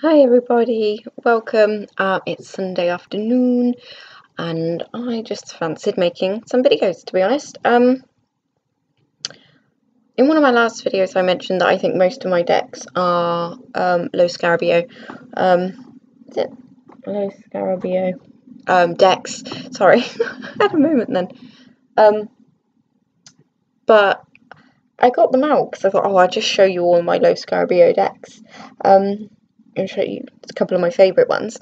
Hi everybody, welcome. It's Sunday afternoon and I just fancied making some videos, to be honest. In one of my last videos I mentioned that I think most of my decks are Lo Scarabeo. Is it Lo Scarabeo? Decks, sorry, I had a moment then. But I got them out because I thought, I'll just show you all my Lo Scarabeo decks. And show you a couple of my favourite ones.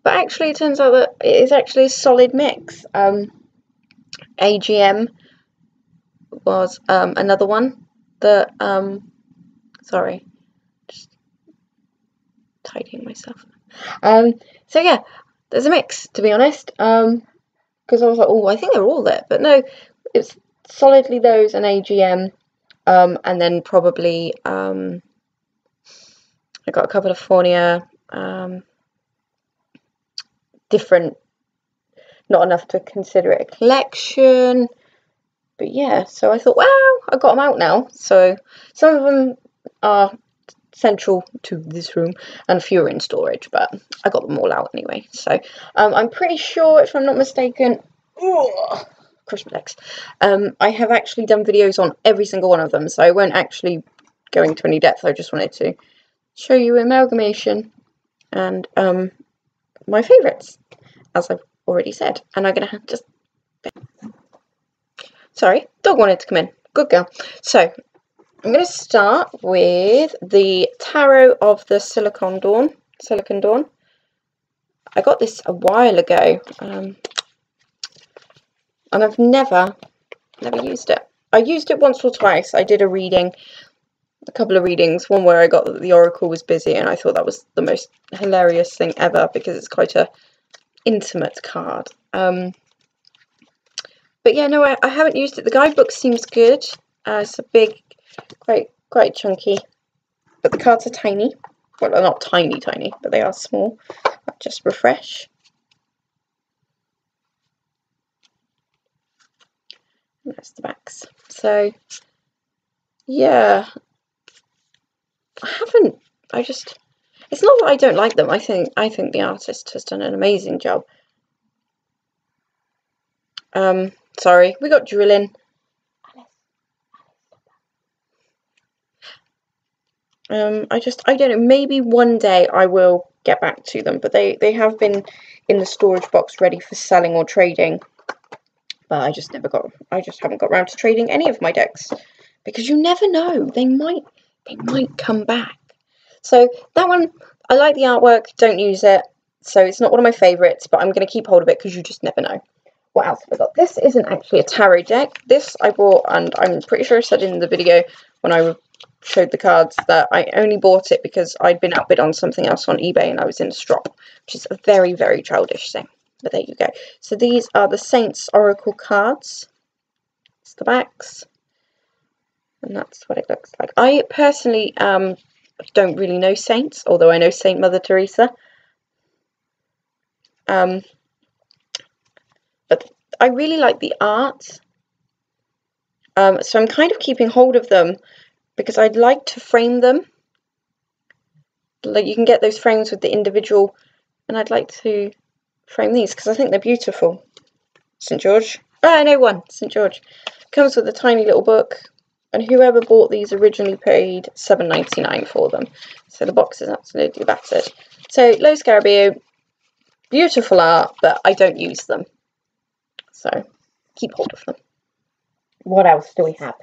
But actually it turns out that it is actually a solid mix. AGM was another one that, sorry, just tidying myself. So yeah, there's a mix, to be honest, because I was like, oh, I think they're all there, but no, it's solidly those and AGM, and then probably, I got a couple of Fornia, different, not enough to consider it a collection, but yeah, so I thought, wow, I got them out now. So some of them are central to this room and a few are in storage, but I got them all out anyway. So I'm pretty sure, if I'm not mistaken, Christmas decks, I have actually done videos on every single one of them, so I won't actually go into any depth. I just wanted to show you amalgamation and my favourites, as I've already said. And I'm going to just... Sorry, dog wanted to come in. Good girl. So, I'm going to start with the Tarot of the Silicon Dawn. I got this a while ago, and I've never used it. I used it once or twice. I did a couple of readings, one where I got that the Oracle was busy, and I thought that was the most hilarious thing ever because it's quite a intimate card. But yeah, no, I haven't used it. The guidebook seems good. It's a big, quite chunky, but the cards are tiny. Well, they're not tiny, but they are small. I'll just refresh. And that's the backs. So yeah, it's not that I don't like them. I think the artist has done an amazing job. Sorry, we got drilling. I don't know, maybe one day I will get back to them, but they have been in the storage box ready for selling or trading, but I just haven't got around to trading any of my decks, because you never know, they might come back. So that one, I like the artwork, don't use it, so it's not one of my favourites, but I'm going to keep hold of it because you just never know. What else have I got? This isn't actually a tarot deck. This I bought, and I'm pretty sure I said in the video when I showed the cards that I only bought it because I'd been outbid on something else on eBay and I was in a strop, which is a very, very childish thing. But there you go. So these are the Saints Oracle cards. It's the backs. And that's what it looks like. I personally don't really know saints, although I know Saint Mother Teresa. But I really like the art. So I'm kind of keeping hold of them because I'd like to frame them. Like, you can get those frames with the individual, and I'd like to frame these because I think they're beautiful. St. George. Oh, I know one. St. George. Comes with a tiny little book, and whoever bought these originally paid $7.99 for them. So the box is absolutely battered. So Lo Scarabeo, beautiful art, but I don't use them. So keep hold of them. What else do we have?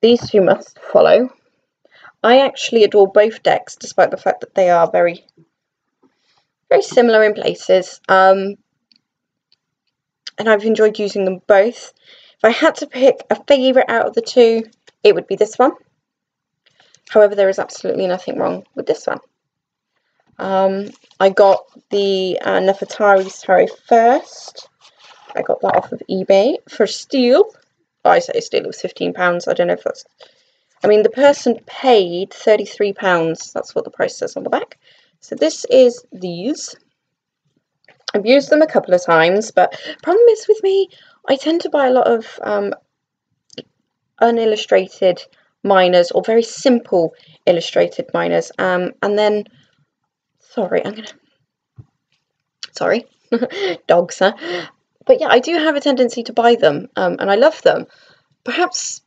These two must follow. I actually adore both decks, despite the fact that they are very, very similar in places. And I've enjoyed using them both. If I had to pick a favourite out of the two, it would be this one. However, there is absolutely nothing wrong with this one. I got the Nefertari's Tarot first. I got that off of eBay for steal. Oh, I say steal, it was £15. I don't know if that's... I mean, the person paid £33. That's what the price says on the back. So this is these. I've used them a couple of times, but problem is with me, I tend to buy a lot of unillustrated minors or very simple illustrated minors. And then, sorry, dogs, huh? But yeah, I do have a tendency to buy them, and I love them. Perhaps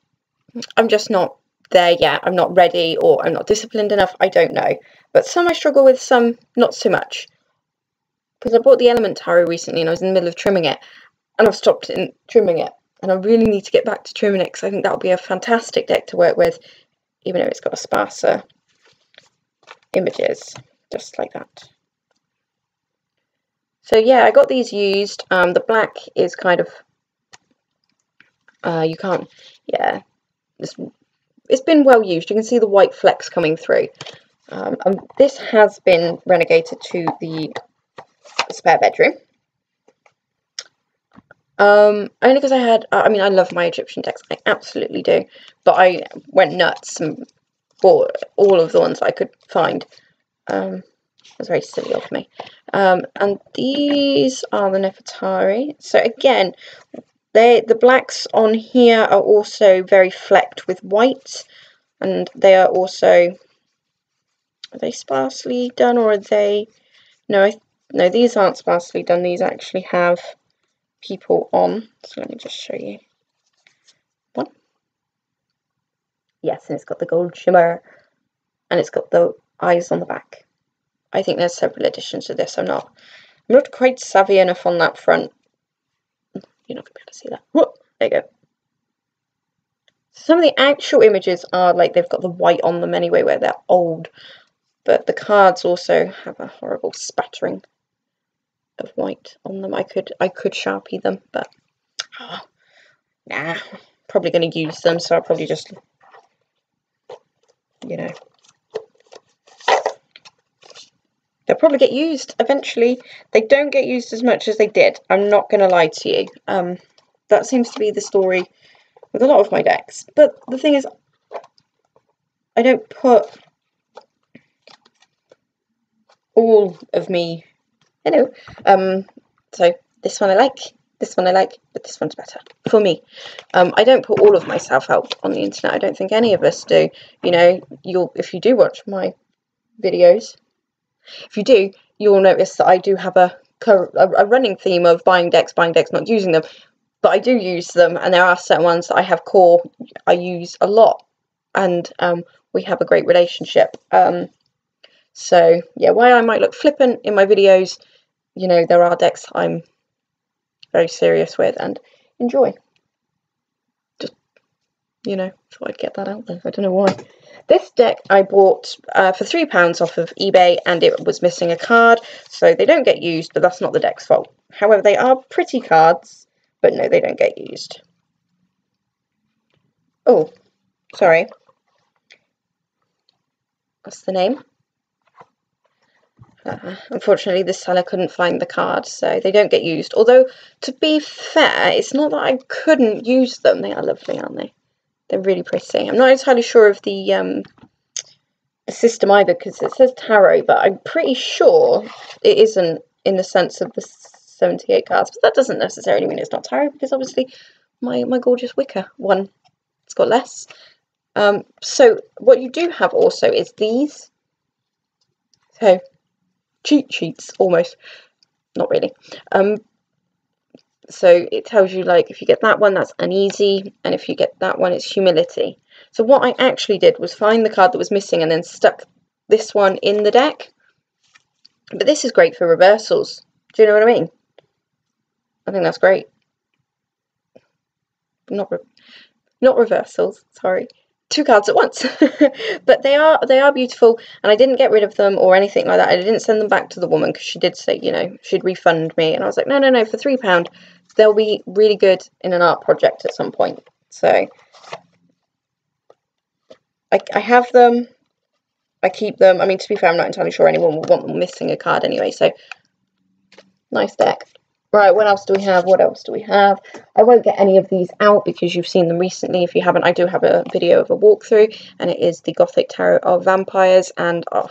I'm just not there yet. I'm not ready, or I'm not disciplined enough. I don't know. But some I struggle with, some not so much. Because I bought the Element Tarot recently and I was in the middle of trimming it, and I've stopped trimming it. And I really need to get back to trimming it because I think that'll be a fantastic deck to work with, even though it's got a sparser images, just like that. So yeah, I got these used. The black is kind of, you can't, yeah, it's been well used. You can see the white flecks coming through. And this has been renegated to the spare bedroom. Only because I had, I mean, I love my Egyptian decks, I absolutely do, but I went nuts and bought all of the ones I could find. It was very silly of me. And these are the Nefertari. So again, the blacks on here are also very flecked with white, and they are also, are they sparsely done, or are they, no, no, these aren't sparsely done. These actually have people on. So let me just show you one. Yes, and it's got the gold shimmer, and it's got the eyes on the back. I think there's several editions of this. I'm not quite savvy enough on that front. You're not gonna be able to see that. Whoop, there you go. Some of the actual images are like they've got the white on them anyway, where they're old, but the cards also have a horrible spattering of white on them. I could Sharpie them, but nah, probably going to use them, so I'll probably just, you know, they'll probably get used eventually. They don't get used as much as they did, I'm not going to lie to you. That seems to be the story with a lot of my decks, but the thing is, I don't put all of me, hello, so this one I like, this one I like, but this one's better for me. I don't put all of myself out on the internet. I don't think any of us do. You know, if you do watch my videos, if you do, you'll notice that I do have a running theme of buying decks, not using them. But I do use them, and there are certain ones that I have core I use a lot, and we have a great relationship. So yeah, while I might look flippant in my videos, you know, there are decks I'm very serious with and enjoy. Just, you know, thought I'd get that out there. I don't know why. This deck I bought for £3 off of eBay, and it was missing a card, so they don't get used, but that's not the deck's fault. However, they are pretty cards, but no, they don't get used. Oh, sorry. What's the name? Unfortunately, the seller couldn't find the card, so they don't get used. Although, to be fair, it's not that I couldn't use them. They are lovely, aren't they? They're really pretty. I'm not entirely sure of the system either, because it says tarot, but I'm pretty sure it isn't in the sense of the 78 cards. But that doesn't necessarily mean it's not tarot, because obviously my gorgeous wicker one, it's got less. So what you do have also is these. So cheat sheets, almost, not really. So it tells you, like, if you get that one, that's uneasy, and if you get that one, it's humility. So what I actually did was find the card that was missing and then stuck this one in the deck. But this is great for reversals. Do you know what I mean? I think that's great. Not reversals, sorry. 2 cards at once. But they are beautiful, and I didn't get rid of them or anything like that. I didn't send them back to the woman, because she did say, you know, she'd refund me, and I was like, no, for £3 they'll be really good in an art project at some point. So I have them, I keep them. I mean, to be fair, I'm not entirely sure anyone will want them missing a card anyway. So nice deck. Right, what else do we have? What else do we have? I won't get any of these out because you've seen them recently. If you haven't, I do have a video of a walkthrough, and it is the Gothic Tarot of Vampires, and oh,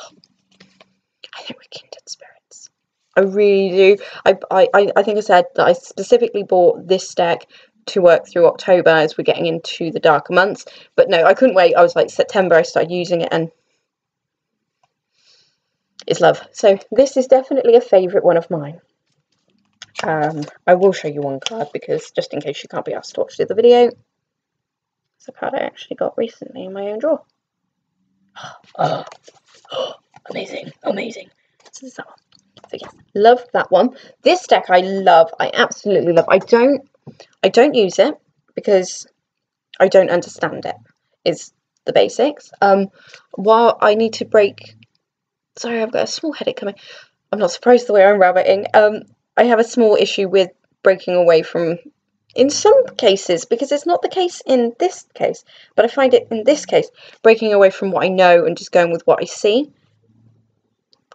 I think we're kindred spirits. I really do. I think I said that I specifically bought this deck to work through October as we're getting into the darker months. But no, I couldn't wait. I was like, September I started using it, and it's love. So this is definitely a favourite one of mine. I will show you one card, because just in case you can't be asked to watch the other video, it's a card I actually got recently in my own drawer. Oh, amazing, amazing. So this is that one. So yes, love that one. This deck I love. I absolutely love. I don't use it because I don't understand it, is the basics. While I need to break... Sorry, I've got a small headache coming. I'm not surprised the way I'm rabbiting. I have a small issue with breaking away from, in some cases, because it's not the case in this case, but I find it in this case, breaking away from what I know and just going with what I see.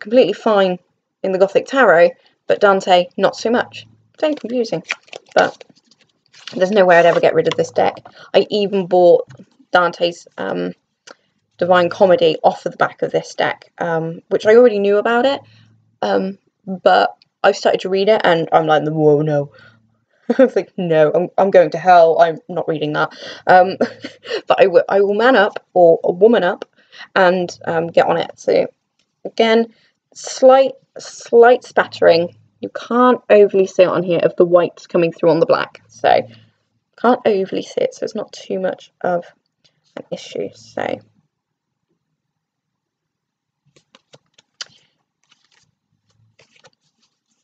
Completely fine in the Gothic Tarot, but Dante, not so much. Very confusing, but there's no way I'd ever get rid of this deck. I even bought Dante's Divine Comedy off of the back of this deck, which I already knew about it, but I've started to read it, and I'm like, whoa, no. I was like, no, I'm going to hell. I'm not reading that. But I will man up, or a woman up, and get on it. So again, slight spattering. You can't overly see it on here of the whites coming through on the black. So can't overly see it, so it's not too much of an issue. So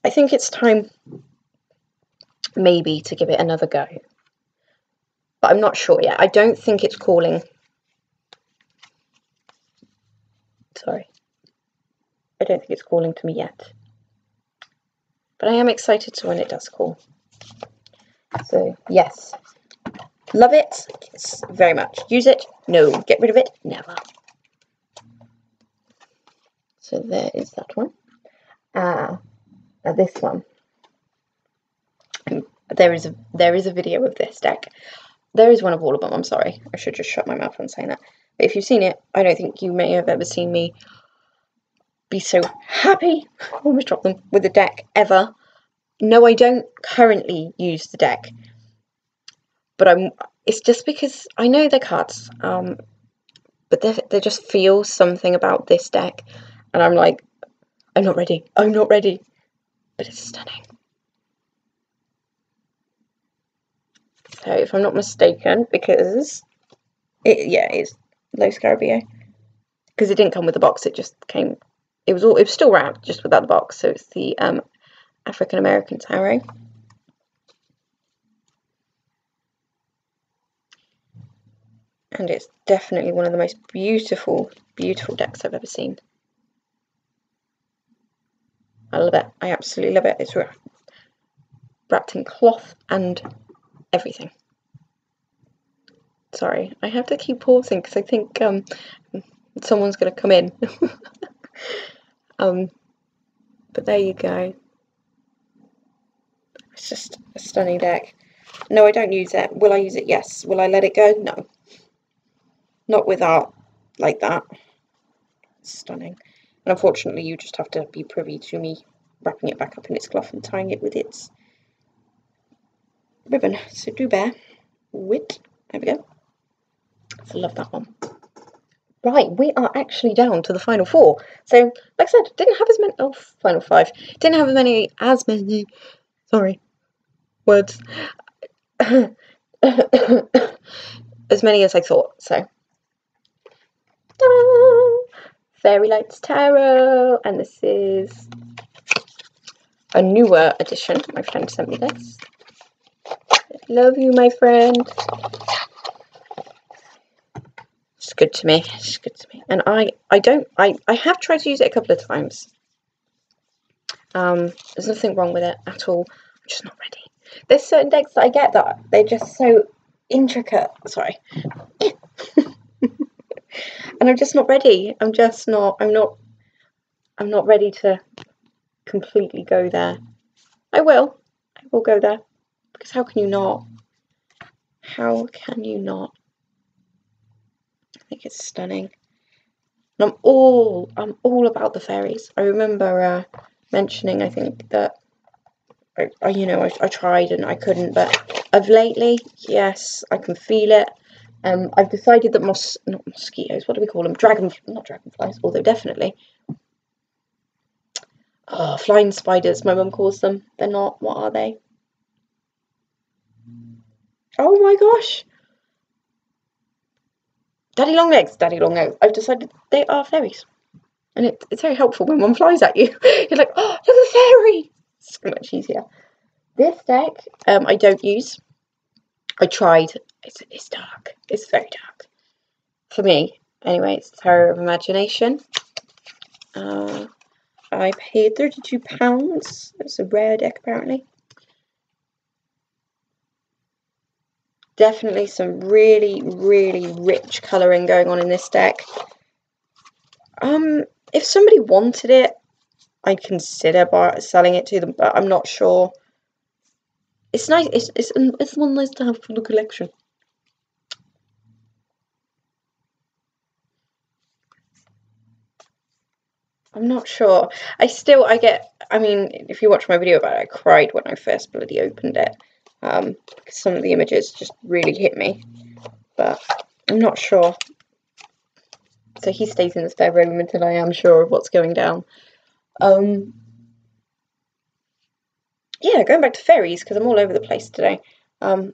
I think it's time maybe to give it another go, but I'm not sure yet. I don't think it's calling. Sorry, I don't think it's calling to me yet, but I am excited to when it does call. So yes, love it. Yes, very much. Use it? No. Get rid of it? Never. So there is that one. This one. There is a video of this deck. There is one of all of them. I'm sorry. I should just shut my mouth when saying that. But if you've seen it, I don't think you may have ever seen me be so happy. I almost dropped them with the deck ever. No, I don't currently use the deck, but it's just because I know the cards. But there just feels something about this deck, and I'm like, I'm not ready. I'm not ready. But it's stunning. So if I'm not mistaken, because it's Lo Scarabeo, because it didn't come with the box, it just came. It was still wrapped, just without the box. So it's the African American Tarot. And it's definitely one of the most beautiful, beautiful decks I've ever seen. I love it. I absolutely love it. It's wrapped in cloth and everything. Sorry, I have to keep pausing because I think someone's going to come in. But there you go. It's just a stunning deck. No, I don't use it. Will I use it? Yes. Will I let it go? No. Not with art like that. It's stunning. And unfortunately, you just have to be privy to me wrapping it back up in its cloth and tying it with its ribbon. So do bear with. There we go. I love that one. Right, we are actually down to the final four. So, like I said, didn't have as many. Oh, final five. Didn't have as many. Sorry, words. As many as I thought. So, ta-da! Fairy Lights Tarot, and this is a newer edition. My friend sent me this. Love you, my friend. It's good to me. It's good to me. And I have tried to use it a couple of times. There's nothing wrong with it at all. I'm just not ready. There's certain decks that I get that they're just so intricate. Sorry. And I'm just not ready. I'm not ready to completely go there. I will go there. Because how can you not? How can you not? I think it's stunning. And I'm all about the fairies. I remember mentioning, I think, that I tried and I couldn't, but of lately, yes, I can feel it. I've decided that not mosquitoes, what do we call them? Not dragonflies, although definitely. Oh, flying spiders, my mum calls them. They're not, what are they? Oh my gosh. Daddy long legs. I've decided they are fairies. And it's very helpful when one flies at you. You're like, oh, look at the fairy. It's so much easier. This deck, I don't use. I tried. It's dark. It's very dark. For me. Anyway, it's Terror of Imagination. I paid £32. It's a rare deck, apparently. Definitely some really, really rich colouring going on in this deck. If somebody wanted it, I'd consider selling it to them, but I'm not sure. It's nice. It's one nice to have for the collection. I'm not sure. I mean, if you watch my video about it, I cried when I first bloody opened it. Because some of the images just really hit me. But I'm not sure. So he stays in the spare room until I am sure of what's going down. Yeah, going back to fairies, because I'm all over the place today. I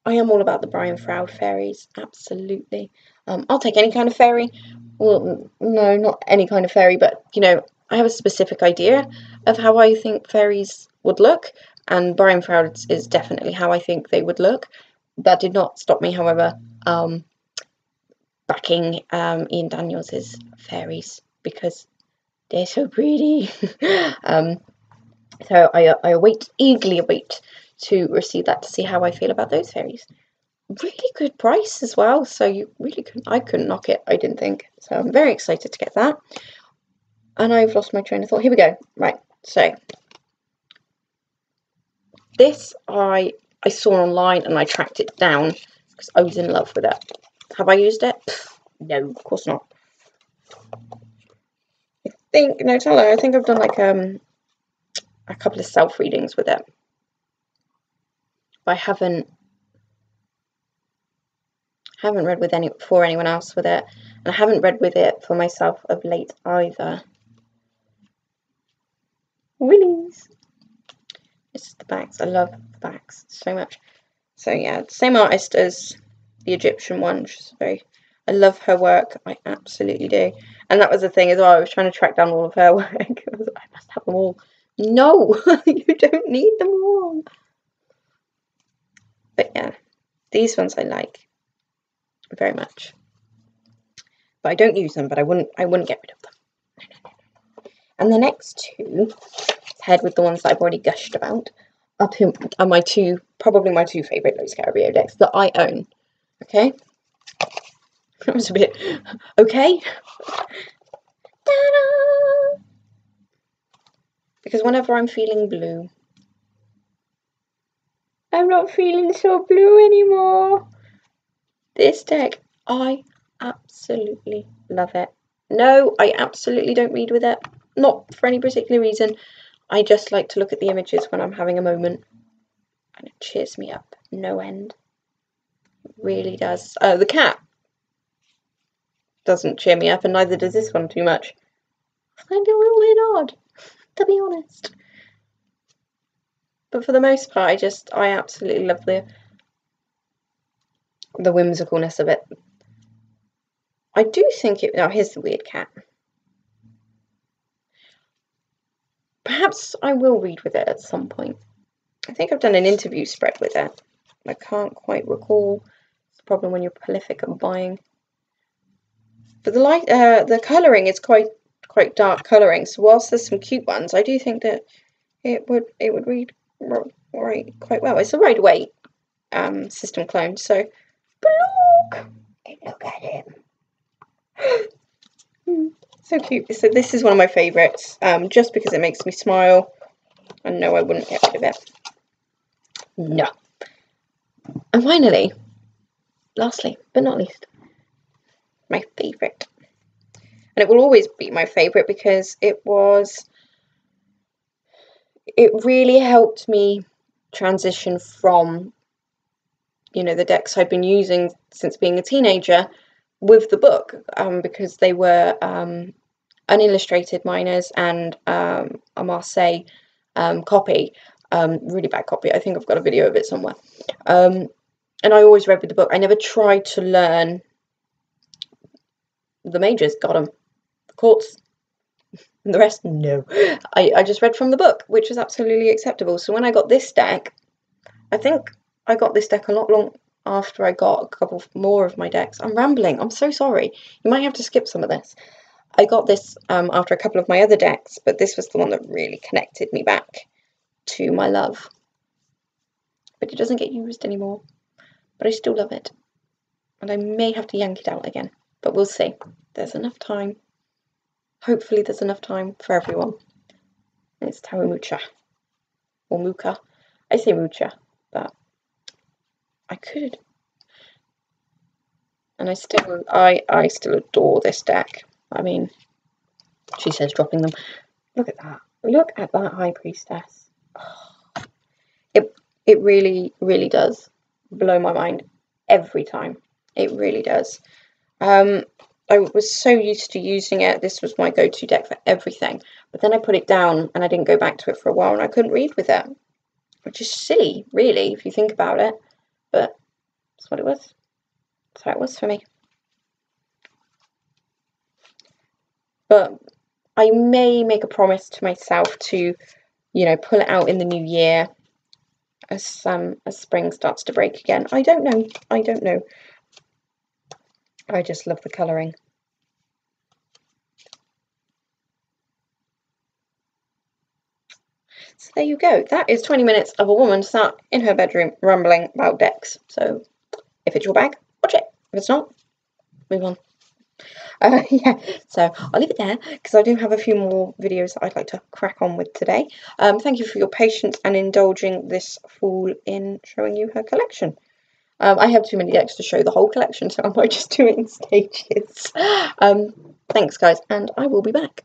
am all about the Brian Froud fairies, absolutely. I'll take any kind of fairy. Well, no, not any kind of fairy, but, you know, I have a specific idea of how I think fairies would look, and Brian Froud is definitely how I think they would look. That did not stop me, however, backing Ian Daniels' fairies, because they're so pretty. So I eagerly await to receive that to see how I feel about those fairies. Really good price as well, so I couldn't knock it, I didn't think. So I'm very excited to get that. And I've lost my train of thought. Here we go. Right, so this I saw online and I tracked it down because I was in love with it. Have I used it? No, of course not. I think I've done like a couple of self readings with it. But I haven't read with for anyone else with it, and I haven't read with it for myself of late either. Willies. This is the backs. I love the backs so much. So yeah, same artist as the Egyptian one, which is I love her work. I absolutely do. And that was the thing as well. I was trying to track down all of her work. I must have them all. No, you don't need them all. But yeah, these ones I like very much. But I don't use them, but I wouldn't get rid of them. No. And the next two, paired with the ones that I've already gushed about, are probably my two favourite Lo Scarabeo decks that I own. Okay? That was a bit... Okay? Ta-da! Because whenever I'm feeling blue, I'm not feeling so blue anymore. This deck, I absolutely love it. No, I absolutely don't read with it. Not for any particular reason. I just like to look at the images when I'm having a moment. And it cheers me up. No end. It really does. The cat doesn't cheer me up, and neither does this one too much. I find it a little bit odd, to be honest. But for the most part, I absolutely love the whimsicalness of it. I do think it... Now, here's the weird cat. Perhaps I will read with it at some point. I think I've done an interview spread with it. I can't quite recall. It's a problem when you're prolific at buying. But the colouring is quite dark colouring. So whilst there's some cute ones, I do think that it would read quite well. It's a Rider-Waite system clone. So look at him. So cute. So this is one of my favourites, just because it makes me smile. And no, I wouldn't get rid of it. No. And finally, lastly, but not least, my favourite. And it will always be my favourite because it really helped me transition from, you know, the decks I'd been using since being a teenager with the book, because they were unillustrated minors and a Marseille copy, really bad copy. I think I've got a video of it somewhere. And I always read with the book. I never tried to learn the majors, got them, the courts, and the rest, no. I just read from the book, which is absolutely acceptable. So when I got this deck, I think I got this deck a lot long after I got a couple more of my decks. I'm rambling, I'm so sorry. You might have to skip some of this. I got this after a couple of my other decks, but this was the one that really connected me back to my love. But it doesn't get used anymore. But I still love it. And I may have to yank it out again. But we'll see. There's enough time. Hopefully there's enough time for everyone. And it's Tawamucha. Or Muka. I say Mucha, but I could. And I still adore this deck. I mean, she says dropping them. Look at that. Look at that High Priestess. Oh, it really, really does blow my mind every time. It really does. I was so used to using it. This was my go-to deck for everything. But then I put it down and I didn't go back to it for a while and I couldn't read with it. Which is silly, really, if you think about it. But that's what it was. That's how it was for me. But I may make a promise to myself to, you know, pull it out in the new year as spring starts to break again. I don't know. I don't know. I just love the colouring. So there you go. That is 20 minutes of a woman sat in her bedroom rambling about decks. So if it's your bag, watch it. If it's not, move on. Yeah, so I'll leave it there because I do have a few more videos that I'd like to crack on with today. Thank you for your patience and indulging this fool in showing you her collection. I have too many decks to show the whole collection, so I might just do it in stages. Thanks, guys, and I will be back.